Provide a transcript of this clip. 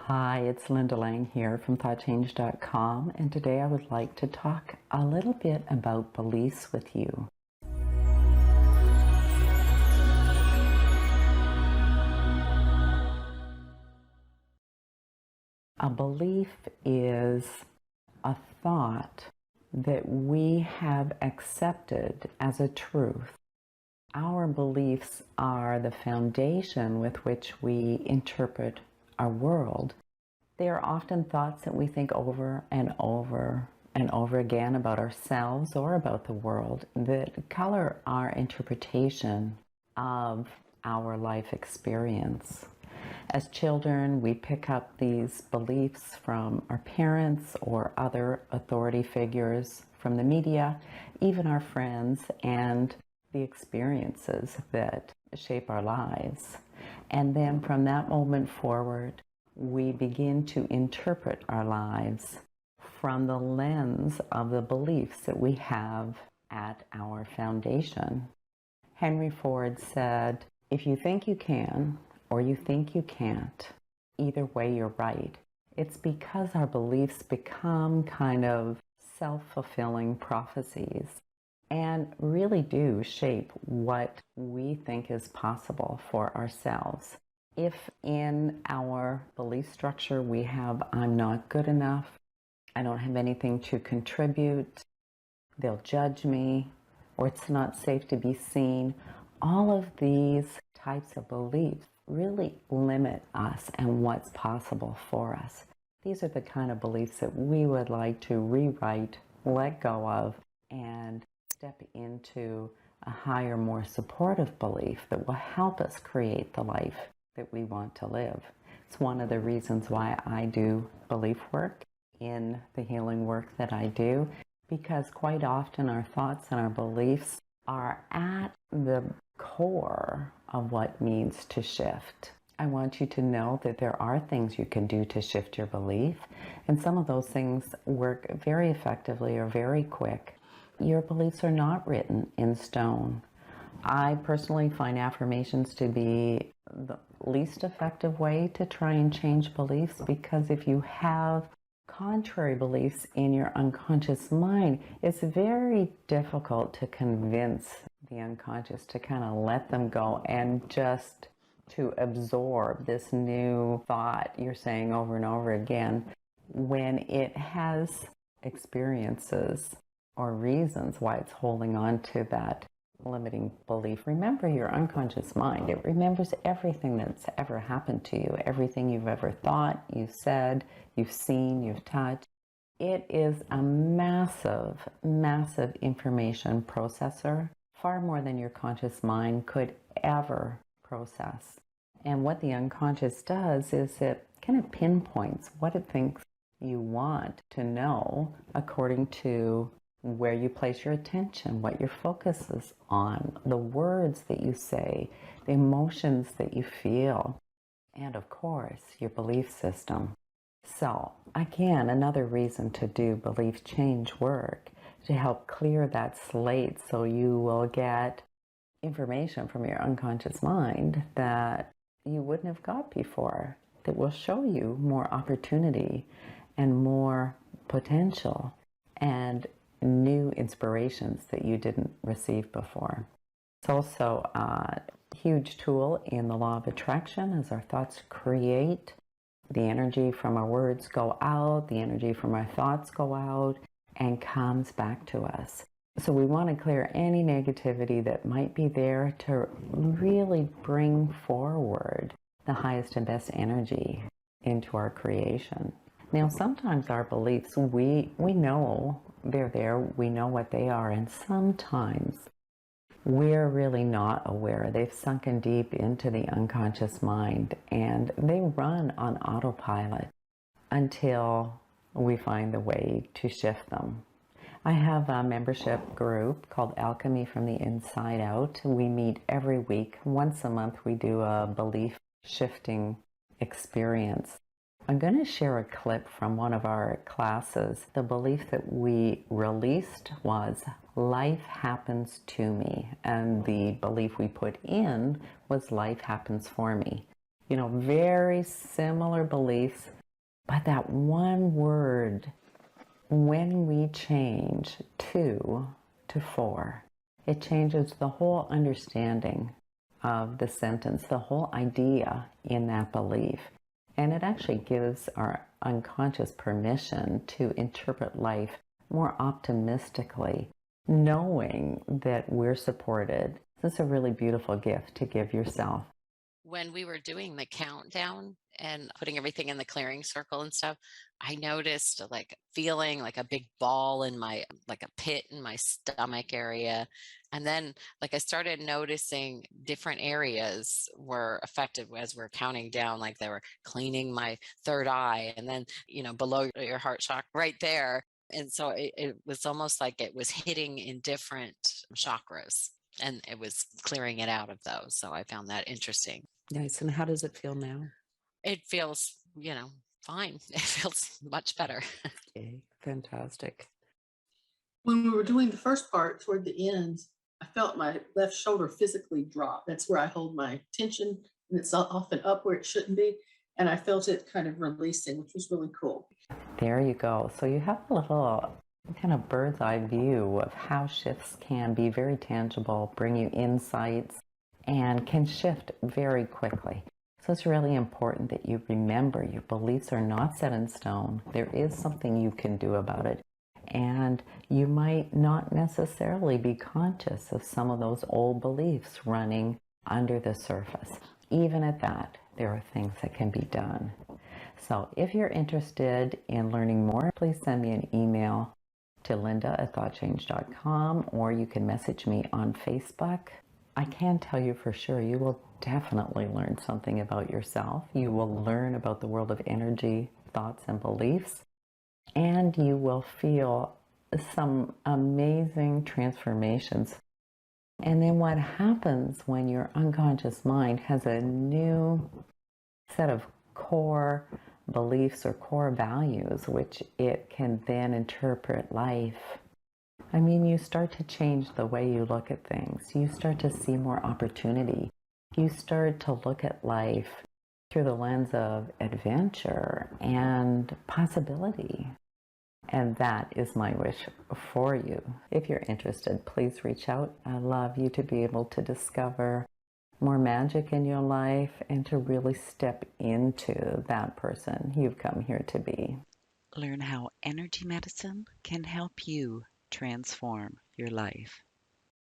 Hi, it's Linda Lang here from ThoughtChange.com, and today I would like to talk a little bit about beliefs with you. A belief is a thought that we have accepted as a truth. Our beliefs are the foundation with which we interpret our world. They are often thoughts that we think over and over and over again about ourselves or about the world that color our interpretation of our life experience. As children, we pick up these beliefs from our parents or other authority figures, from the media, even our friends, and the experiences that shape our lives. And then from that moment forward, we begin to interpret our lives from the lens of the beliefs that we have at our foundation. Henry Ford said, "If you think you can or you think you can't, either way you're right." It's because our beliefs become kind of self-fulfilling prophecies and really do shape what we think is possible for ourselves. If in our belief structure we have, "I'm not good enough, I don't have anything to contribute, they'll judge me," or "it's not safe to be seen," all of these types of beliefs really limit us and what's possible for us. These are the kind of beliefs that we would like to rewrite, let go of, and step into a higher, more supportive belief that will help us create the life that we want to live. It's one of the reasons why I do belief work in the healing work that I do, because quite often our thoughts and our beliefs are at the core of what needs to shift. I want you to know that there are things you can do to shift your belief, and some of those things work very effectively or very quick. Your beliefs are not written in stone. I personally find affirmations to be the least effective way to try and change beliefs, because if you have contrary beliefs in your unconscious mind, it's very difficult to convince the unconscious to kind of let them go and just to absorb this new thought you're saying over and over again when it has experiences or reasons why it's holding on to that limiting belief. Remember, your unconscious mind, it remembers everything that's ever happened to you, everything you've ever thought, you've said, you've seen, you've touched. It is a massive, massive information processor, far more than your conscious mind could ever process. And what the unconscious does is it kind of pinpoints what it thinks you want to know according to where you place your attention, what your focus is on, the words that you say, the emotions that you feel, and of course, your belief system. So again, another reason to do belief change work, to help clear that slate so you will get information from your unconscious mind that you wouldn't have got before, that will show you more opportunity and more potential and new inspirations that you didn't receive before. It's also a huge tool in the law of attraction, as our thoughts create. The energy from our words go out, the energy from our thoughts go out and comes back to us. So we want to clear any negativity that might be there to really bring forward the highest and best energy into our creation. Now, sometimes our beliefs, we know they're there, we know what they are, and sometimes we're really not aware. They've sunken deep into the unconscious mind, and they run on autopilot until we find the way to shift them. I have a membership group called Alchemy from the Inside Out. We meet every week. Once a month, we do a belief shifting experience. I'm going to share a clip from one of our classes. The belief that we released was, "Life happens to me," and the belief we put in was, "Life happens for me." Very similar beliefs, but that one word, when we change two to four, it changes the whole understanding of the sentence, the whole idea in that belief. And it actually gives our unconscious permission to interpret life more optimistically, knowing that we're supported. This is a really beautiful gift to give yourself. When we were doing the countdown and putting everything in the clearing circle and stuff, I noticed like feeling like a big ball in my, like a pit in my stomach area. And then like I started noticing different areas were affected as we're counting down, like they were cleaning my third eye and then, below your heart chakra right there. And so it was almost like it was hitting in different chakras and it was clearing it out of those. So I found that interesting. Nice. And how does it feel now? It feels, fine. It feels much better. Okay, fantastic. When we were doing the first part toward the end, I felt my left shoulder physically drop. That's where I hold my tension, and it's often up where it shouldn't be. And I felt it kind of releasing, which was really cool. There you go. So you have a little kind of bird's eye view of how shifts can be very tangible, bring you insights, and can shift very quickly. So it's really important that you remember your beliefs are not set in stone. There is something you can do about it. And you might not necessarily be conscious of some of those old beliefs running under the surface. Even at that, there are things that can be done. So if you're interested in learning more, please send me an email to linda@thoughtchange.com, or you can message me on Facebook. I can tell you for sure, you will definitely learn something about yourself. You will learn about the world of energy, thoughts, and beliefs, and you will feel some amazing transformations. And then what happens when your unconscious mind has a new set of core beliefs or core values, which it can then interpret life. I mean, you start to change the way you look at things. You start to see more opportunity. You start to look at life through the lens of adventure and possibility. And that is my wish for you. If you're interested, please reach out. I love you to be able to discover more magic in your life and to really step into that person you've come here to be. Learn how energy medicine can help you transform your life.